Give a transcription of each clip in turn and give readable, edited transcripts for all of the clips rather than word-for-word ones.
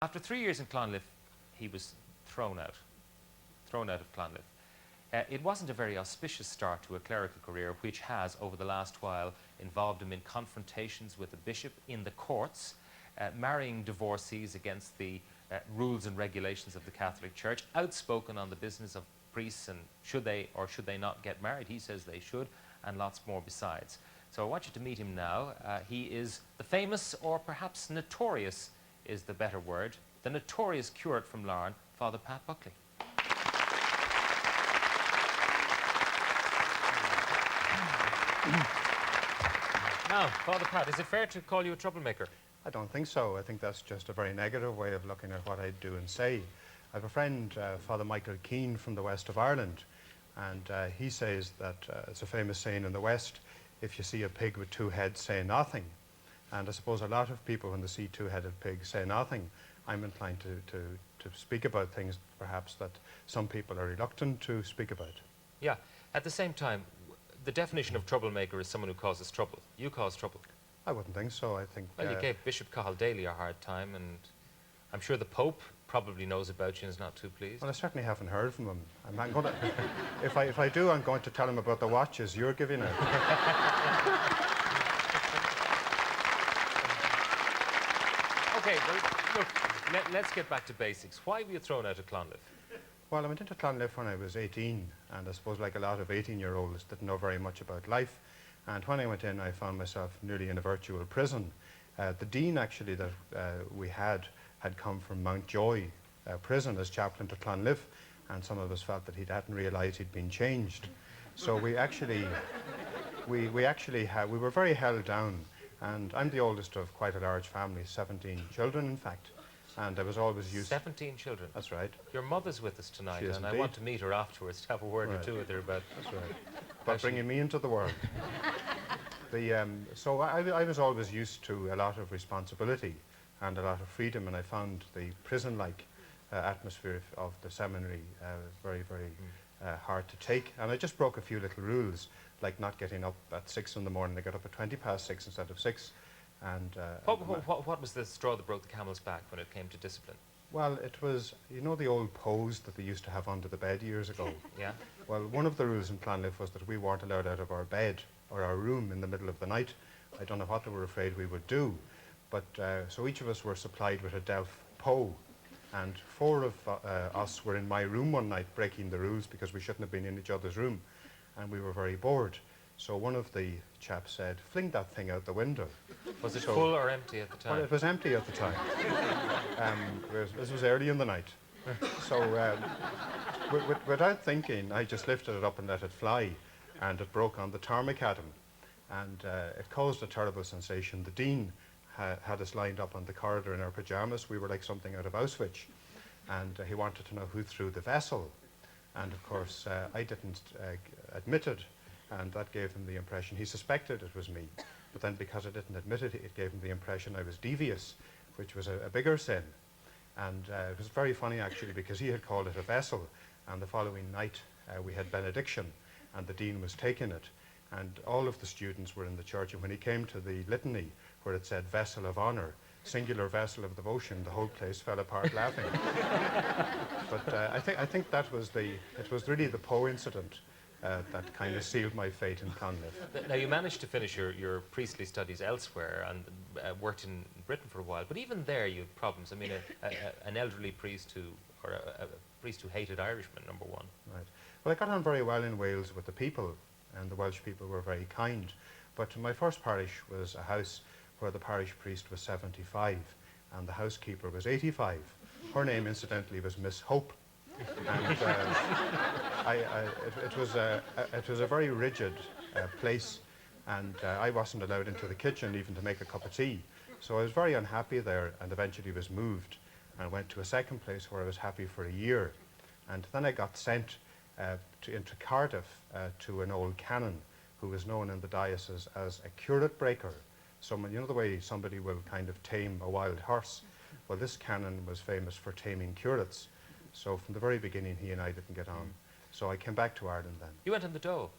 After 3 years in Clonliffe, he was thrown out of Clonliffe. It wasn't a very auspicious start to a clerical career, which has, over the last while, involved him in confrontations with the bishop in the courts, marrying divorcees against the rules and regulations of the Catholic Church, outspoken on the business of priests and should they or should they not get married. He says they should, and lots more besides. So I want you to meet him now. He is the famous, or perhaps notorious is the better word, the notorious curate from Larne, Father Pat Buckley. Now, Father Pat, is it fair to call you a troublemaker? I don't think so. I think that's just a very negative way of looking at what I do and say. I have a friend, Father Michael Keane from the west of Ireland, and he says that it's a famous saying in the West, if you see a pig with two heads, say nothing. And I suppose a lot of people, when they see two-headed pigs, say nothing. I'm inclined to speak about things, perhaps, that some people are reluctant to speak about. Yeah. At the same time, the definition of troublemaker is someone who causes trouble. You cause trouble. I wouldn't think so. I think... Well, you gave Bishop Cathal Daly a hard time, and I'm sure the Pope probably knows about you and is not too pleased. Well, I certainly haven't heard from him. I'm not going to... if I do, I'm going to tell him about the watches you're giving out. Okay, well, look, let's get back to basics. Why were you thrown out of Clonliffe? Well, I went into Clonliffe when I was 18, and I suppose like a lot of 18-year-olds didn't know very much about life. And when I went in, I found myself nearly in a virtual prison. The dean, actually, that we had come from Mountjoy prison as chaplain to Clonliffe, and some of us felt that he hadn't realised he'd been changed. So we were very held down. And I'm the oldest of quite a large family, 17 children, in fact. And I was always used... 17 children? That's right. Your mother's with us tonight, She is and indeed. I want to meet her afterwards to have a word or two with her about... That's right. About bringing me into the world. So I was always used to a lot of responsibility and a lot of freedom, and I found the prison-like atmosphere of the seminary very, very hard to take. And I just broke a few little rules, like not getting up at 6 in the morning. I got up at 6:20 instead of 6. And what was the straw that broke the camel's back when it came to discipline? well, it was, you know, the old pose that they used to have under the bed years ago? Yeah? Well, one of the rules in Clonliffe was that we weren't allowed out of our bed or our room in the middle of the night. I don't know what they were afraid we would do. But so each of us were supplied with a Delft Poe, and 4 of us were in my room one night breaking the rules because we shouldn't have been in each other's room, and we were very bored. So one of the chaps said, "Fling that thing out the window." Was it full or empty at the time? Well, it was empty at the time. This was early in the night. So without thinking, I just lifted it up and let it fly, and it broke on the tarmacadam, and it caused a terrible sensation. The dean had us lined up on the corridor in our pyjamas. We were like something out of Auschwitz, and he wanted to know who threw the vessel. And of course, I didn't admit it, and that gave him the impression, he suspected it was me, but then because I didn't admit it, it gave him the impression I was devious, which was a bigger sin. And it was very funny actually, because he had called it a vessel, and the following night we had benediction, and the dean was taking it, and all of the students were in the church, and when he came to the litany where it said vessel of honour, singular vessel of devotion, the whole place fell apart laughing. But I think that was it was really the Poe incident that kind of sealed my fate in Clonliffe. Now, you managed to finish your priestly studies elsewhere and worked in Britain for a while, but even there you had problems. I mean, an elderly priest or a priest who hated Irishmen, number one. Right. Well, I got on very well in Wales with the people, and the Welsh people were very kind. But my first parish was a house where the parish priest was 75 and the housekeeper was 85. Her name, incidentally, was Miss Hope. And it was a very rigid place, and I wasn't allowed into the kitchen even to make a cup of tea. So I was very unhappy there, and eventually was moved and went to a second place where I was happy for a year. And then I got sent into Cardiff to an old canon who was known in the diocese as a curate breaker. Someone, you know the way somebody will kind of tame a wild horse? Well, this canon was famous for taming curates. So from the very beginning, he and I didn't get on. So I came back to Ireland then. You went on the dole?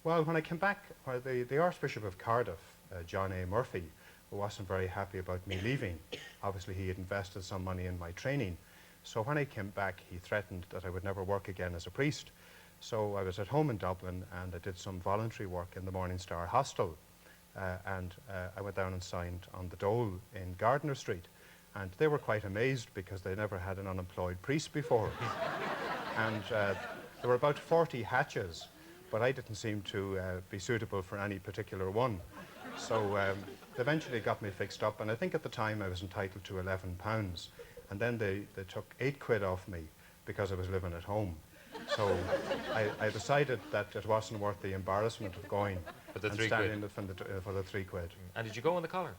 Well, when I came back, the Archbishop of Cardiff, John A. Murphy, wasn't very happy about me leaving. Obviously, he had invested some money in my training. So when I came back, he threatened that I would never work again as a priest. So I was at home in Dublin, and I did some voluntary work in the Morning Star Hostel. I went down and signed on the dole in Gardiner Street. And they were quite amazed because they never had an unemployed priest before. And there were about 40 hatches, but I didn't seem to be suitable for any particular one. So they eventually got me fixed up, and I think at the time I was entitled to £11. And then they took £8 off me because I was living at home. So I decided that it wasn't worth the embarrassment of going For the and £3. standing for the £3. And did you go on the collar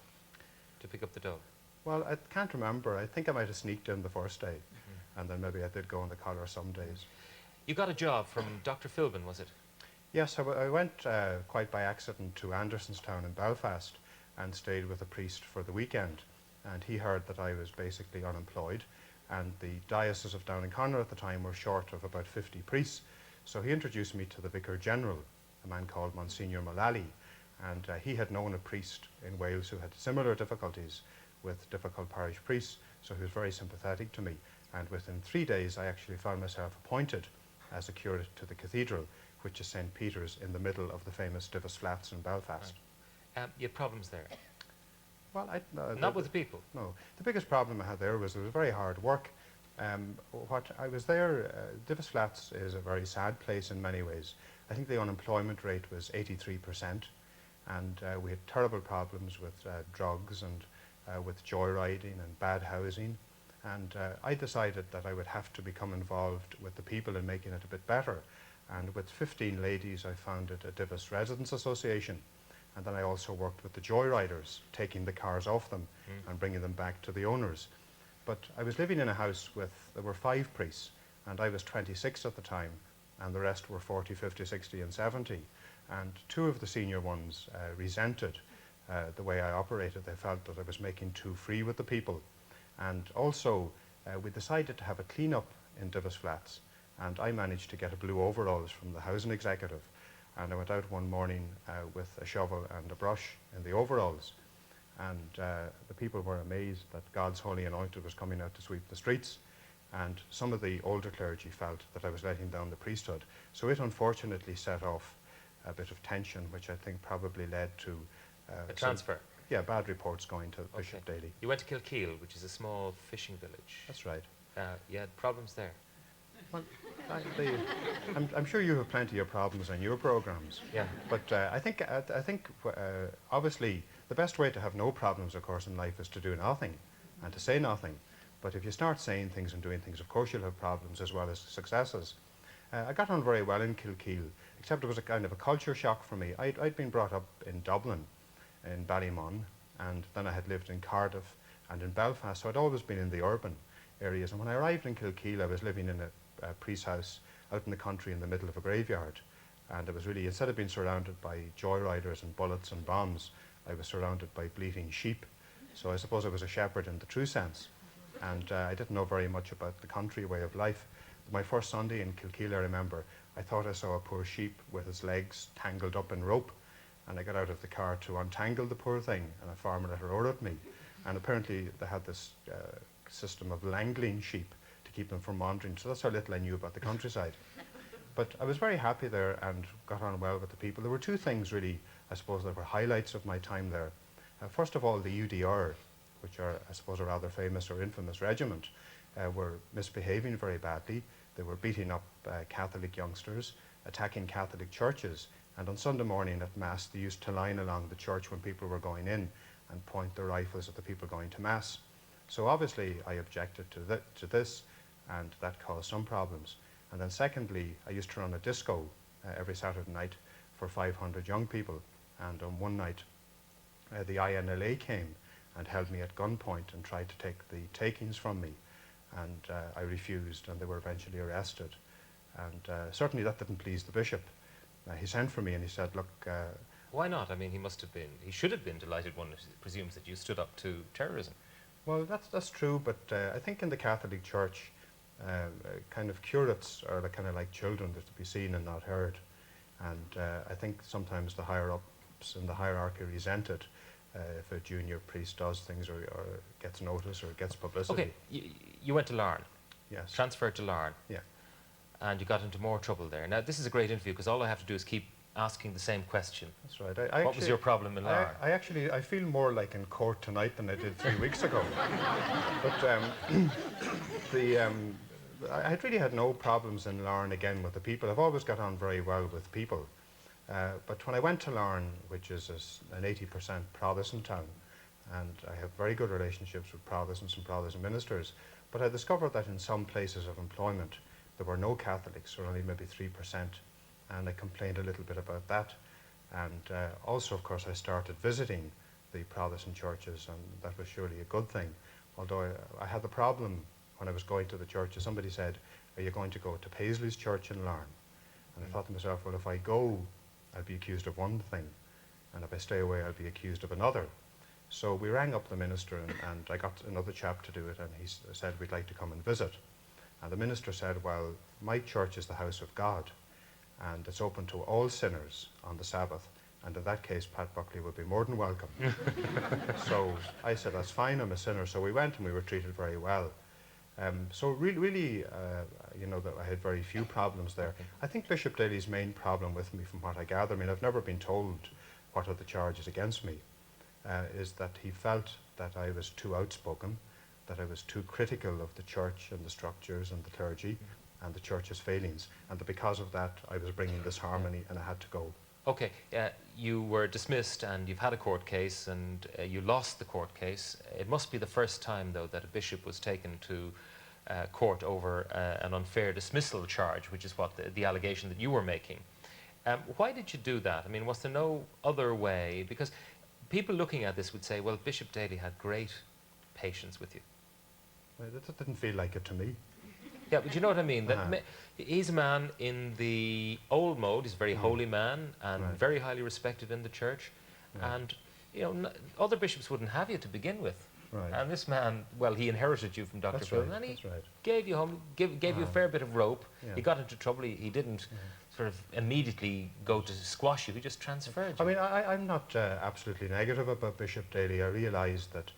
to pick up the dough? Well, I can't remember. I think I might have sneaked in the first day, and then maybe I did go on the collar some days. You got a job from Dr. Philbin, was it? Yes, I went quite by accident to Andersonstown in Belfast and stayed with a priest for the weekend. And he heard that I was basically unemployed, and the diocese of Down-in-Conor at the time were short of about 50 priests. So he introduced me to the Vicar General, a man called Monsignor Mullally, and he had known a priest in Wales who had similar difficulties with difficult parish priests, so he was very sympathetic to me. And within 3 days, I actually found myself appointed as a curate to the cathedral, which is St. Peter's in the middle of the famous Divis Flats in Belfast. Right. You had problems there? Well, Not with the people? No. The biggest problem I had there was it was very hard work. What I was there, Divis Flats is a very sad place in many ways. I think the unemployment rate was 83%, and we had terrible problems with drugs and with joyriding and bad housing. And I decided that I would have to become involved with the people in making it a bit better. And with 15 ladies, I founded a Divis Residents Association. And then I also worked with the joyriders, taking the cars off them and bringing them back to the owners. But I was living in a house there were 5 priests, and I was 26 at the time, and the rest were 40, 50, 60, and 70. And 2 of the senior ones resented the way I operated. They felt that I was making too free with the people. And also, we decided to have a clean-up in Divis Flats, and I managed to get a blue overalls from the housing executive. And I went out one morning with a shovel and a brush in the overalls, and the people were amazed that God's Holy Anointed was coming out to sweep the streets. And some of the older clergy felt that I was letting down the priesthood. So it unfortunately set off a bit of tension, which I think probably led to A transfer? Yeah, bad reports going to Bishop Daly. You went to Kilkeel, which is a small fishing village. That's right. You had problems there? Well, I'm sure you have plenty of problems on your programs. Yeah. But I think obviously the best way to have no problems, of course, in life is to do nothing and to say nothing. But if you start saying things and doing things, of course you'll have problems as well as successes. I got on very well in Kilkeel, except it was a kind of a culture shock for me. I'd been brought up in Dublin, in Ballymun, and then I had lived in Cardiff and in Belfast, so I'd always been in the urban areas. And when I arrived in Kilkeel, I was living in a priest's house out in the country in the middle of a graveyard. And it was really, instead of being surrounded by joyriders and bullets and bombs, I was surrounded by bleating sheep. So I suppose I was a shepherd in the true sense. And I didn't know very much about the country way of life. My first Sunday in Kilkeel, I remember, I thought I saw a poor sheep with its legs tangled up in rope. And I got out of the car to untangle the poor thing, and a farmer let her roar at me. And apparently they had this system of langling sheep to keep them from wandering. So that's how little I knew about the countryside. But I was very happy there and got on well with the people. There were 2 things really, I suppose, that were highlights of my time there. First of all, the UDR, which are, I suppose, a rather famous or infamous regiment, were misbehaving very badly. They were beating up Catholic youngsters, attacking Catholic churches, and on Sunday morning at Mass they used to line along the church when people were going in and point their rifles at the people going to Mass. So obviously I objected to this, and that caused some problems. And then secondly, I used to run a disco every Saturday night for 500 young people, and on one night the INLA came and held me at gunpoint and tried to take the takings from me, and I refused, and they were eventually arrested. And certainly that didn't please the bishop. He sent for me and he said, look... Why not? I mean, he should have been delighted. One presumes that you stood up to terrorism. Well, that's true, but I think in the Catholic Church, kind of curates are kind of like children, they're to be seen and not heard. And I think sometimes the higher-ups in the hierarchy resent it if a junior priest does things or gets notice or gets publicity. Okay, you went to Larne, Yes. transferred to Larne, Yeah. and you got into more trouble there. Now, this is a great interview because all I have to do is keep asking the same question. That's right. What was your problem in Larne? I feel more like in court tonight than I did 3 weeks ago. But I had really had no problems in Larne again with the people. I've always got on very well with people. But when I went to Larne, which is an 80% Protestant town, and I have very good relationships with Protestants and Protestant ministers, but I discovered that in some places of employment there were no Catholics, or only maybe 3%, and I complained a little bit about that. And also, of course, I started visiting the Protestant churches, and that was surely a good thing. Although I had the problem when I was going to the churches. Somebody said, "Are you going to go to Paisley's church in Larne?" And I thought to myself, well, if I go, I'll be accused of one thing, and if I stay away, I'll be accused of another. So we rang up the minister, and I got another chap to do it, and he said, "We'd like to come and visit." And the minister said, "Well, my church is the house of God, and it's open to all sinners on the Sabbath, and in that case, Pat Buckley would be more than welcome." So I said, "That's fine, I'm a sinner." So we went, and we were treated very well. So really, you know, that I had very few problems there. Okay. I think Bishop Daly's main problem with me, from what I gather, I mean, I've never been told what are the charges against me, is that he felt that I was too outspoken, that I was too critical of the church and the structures and the clergy and the church's failings, and that because of that I was bringing disharmony and I had to go. Okay, you were dismissed and you've had a court case and you lost the court case. It must be the first time, though, that a bishop was taken to court over an unfair dismissal charge, which is what the allegation that you were making. Why did you do that? I mean, was there no other way? Because people looking at this would say, well, Bishop Daly had great patience with you. Well, that didn't feel like it to me. Yeah, but you know what I mean? That he's a man in the old mode. He's a very holy man and very highly respected in the church. And you know, other bishops wouldn't have you to begin with. Right. And this man, well, he inherited you from Dr. That's Phil, right, and he that's right. gave you home, gave you a fair bit of rope. Yeah. He got into trouble. He didn't sort of immediatly go to squash you. He just transferred you. I mean, I'm not absolutely negative about Bishop Daly. I realise that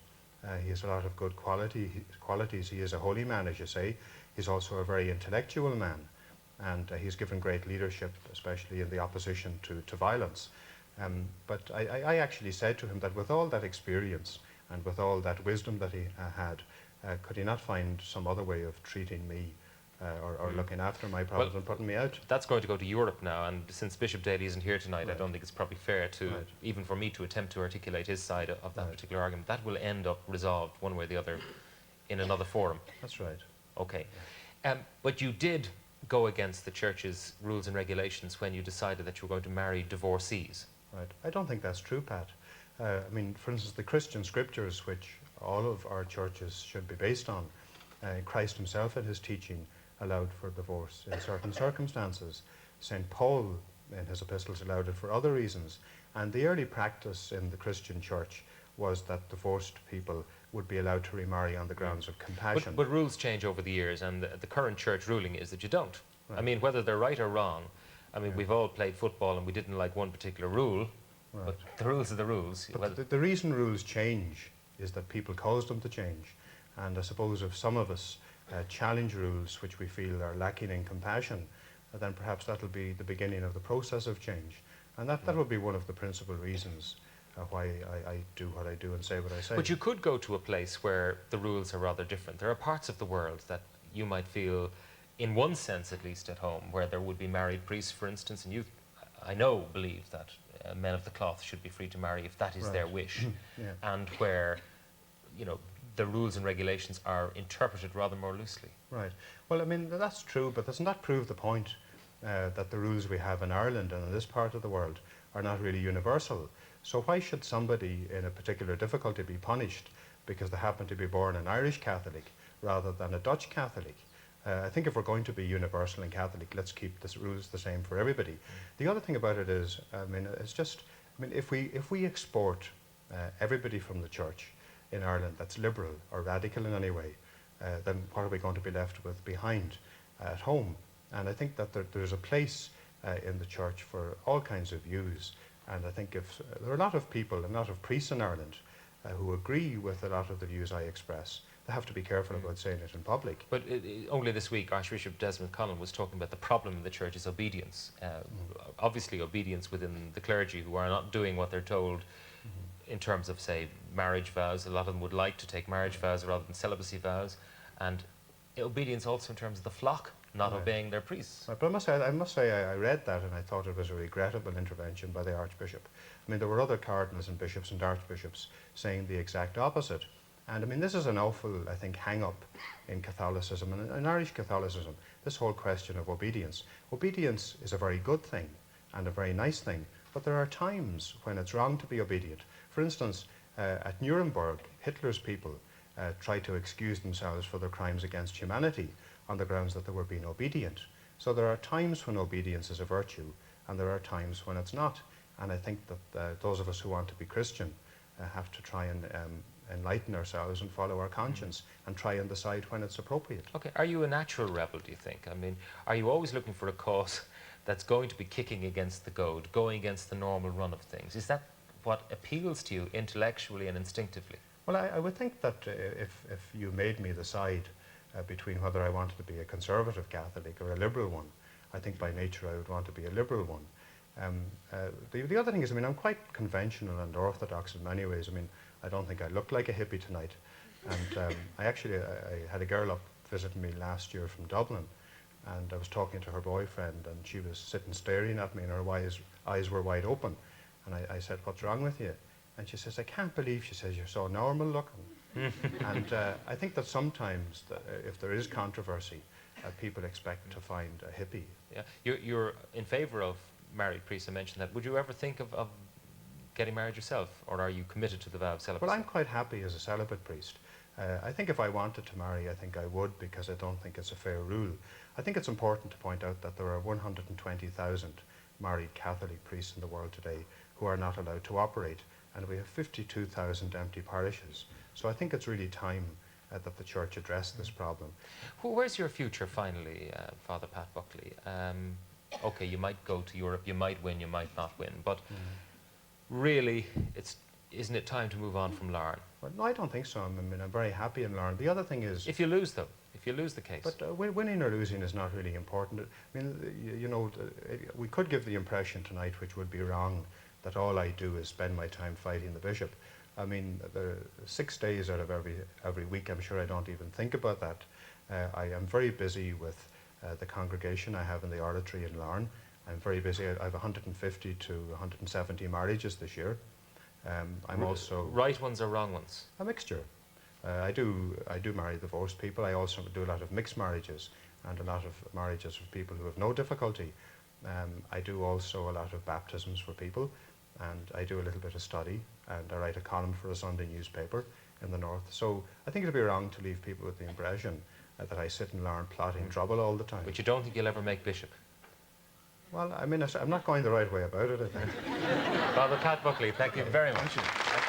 he has a lot of good qualities. He is a holy man, as you say. He's also a very intellectual man, and he's given great leadership, especially in the opposition to violence. But I actually said to him that with all that experience and with all that wisdom that he had, could he not find some other way of treating me or looking after my problems and putting me out? That's going to go to Europe now, and since Bishop Daly isn't here tonight, I don't think it's probably fair to, even for me to attempt to articulate his side of that particular argument. That will end up resolved one way or the other in another forum. That's right. Okay. But you did go against the church's rules and regulations when you decided that you were going to marry divorcees. Right. I don't think that's true, Pat. I mean, for instance, the Christian scriptures, which all of our churches should be based on, Christ himself in his teaching allowed for divorce in certain circumstances. St. Paul in his epistles allowed it for other reasons. And the early practice in the Christian church was that divorced people would be allowed to remarry on the grounds of compassion. But rules change over the years, and the current church ruling is that you don't. Right. I mean, whether they're right or wrong, I mean, we've all played football and we didn't like one particular rule, but the rules are the rules. But the reason rules change is that people cause them to change. And I suppose if some of us challenge rules which we feel are lacking in compassion, then perhaps that'll be the beginning of the process of change. And that will be one of the principal reasons why I do what I do and say what I say. But you could go to a place where the rules are rather different. There are parts of the world that you might feel, in one sense at least, at home, where there would be married priests, for instance, and you, I know, believe that men of the cloth should be free to marry if that is their wish, and where, you know, the rules and regulations are interpreted rather more loosely. Right. Well, I mean, that's true, but doesn't that prove the point that the rules we have in Ireland and in this part of the world are not really universal? So why should somebody in a particular difficulty be punished because they happen to be born an Irish Catholic rather than a Dutch Catholic? I think if we're going to be universal and Catholic, let's keep the rules the same for everybody. The other thing about it is, I mean, it's just, I mean, if we export everybody from the church in Ireland that's liberal or radical in any way, then what are we going to be left with behind at home? And I think that there's a place in the church for all kinds of views. And I think if there are a lot of people, a lot of priests in Ireland who agree with a lot of the views I express, they have to be careful about saying it in public. But only this week, Archbishop Desmond Conlon was talking about the problem in the church is obedience. Obviously, obedience within the clergy who are not doing what they're told in terms of, say, marriage vows. A lot of them would like to take marriage vows rather than celibacy vows. And obedience also in terms of the flock not obeying their priests. But I must say I read that and I thought it was a regrettable intervention by the Archbishop. I mean, there were other cardinals and bishops and archbishops saying the exact opposite. And I mean, this is an awful, I think, hang-up in Catholicism and in Irish Catholicism, this whole question of obedience. Obedience is a very good thing and a very nice thing, but there are times when it's wrong to be obedient. For instance, at Nuremberg, Hitler's people tried to excuse themselves for their crimes against humanity on the grounds that they were being obedient. So there are times when obedience is a virtue, and there are times when it's not. And I think that those of us who want to be Christian have to try and enlighten ourselves and follow our conscience and try and decide when it's appropriate. Okay, are you a natural rebel, do you think? I mean, are you always looking for a cause that's going to be kicking against the goad, going against the normal run of things? Is that what appeals to you intellectually and instinctively? Well, I would think that if you made me decide between whether I wanted to be a conservative Catholic or a liberal one, I think by nature I would want to be a liberal one. The other thing is, I mean, I'm quite conventional and orthodox in many ways. I mean, I don't think I look like a hippie tonight. And I had a girl up visiting me last year from Dublin, and I was talking to her boyfriend, and she was sitting staring at me, and her eyes were wide open. And I said, "What's wrong with you?" And she says, "I can't believe," she says, "you're so normal looking." And I think that sometimes, if there is controversy, people expect to find a hippie. Yeah, you're in favour of married priests. I mentioned that. Would you ever think of getting married yourself, or are you committed to the vow of celibacy? Well, I'm quite happy as a celibate priest. I think if I wanted to marry, I think I would, because I don't think it's a fair rule. I think it's important to point out that there are 120,000 married Catholic priests in the world today who are not allowed to operate, and we have 52,000 empty parishes. So I think it's really time that the Church addressed this problem. Well, where's your future, finally, Father Pat Buckley? Okay, you might go to Europe, you might win, you might not win, but really, isn't it time to move on from Larne? Well, no, I don't think so. I mean, I'm very happy in Larne. The other thing is... If you lose, though, if you lose the case. But winning or losing is not really important. I mean, you know, we could give the impression tonight, which would be wrong, that all I do is spend my time fighting the bishop. I mean, 6 days out of every week, I'm sure I don't even think about that. I am very busy with the congregation I have in the oratory in Larne. I'm very busy. I have 150 to 170 marriages this year. I'm also... Right ones or wrong ones? A mixture. I do marry divorced people. I also do a lot of mixed marriages and a lot of marriages with people who have no difficulty. I do also a lot of baptisms for people, and I do a little bit of study, and I write a column for a Sunday newspaper in the north. So I think it would be wrong to leave people with the impression that I sit in Larne plotting trouble all the time. But you don't think you'll ever make bishop? Well, I mean, I'm not going the right way about it, I think. Father Pat Buckley, thank you very much. Thank you.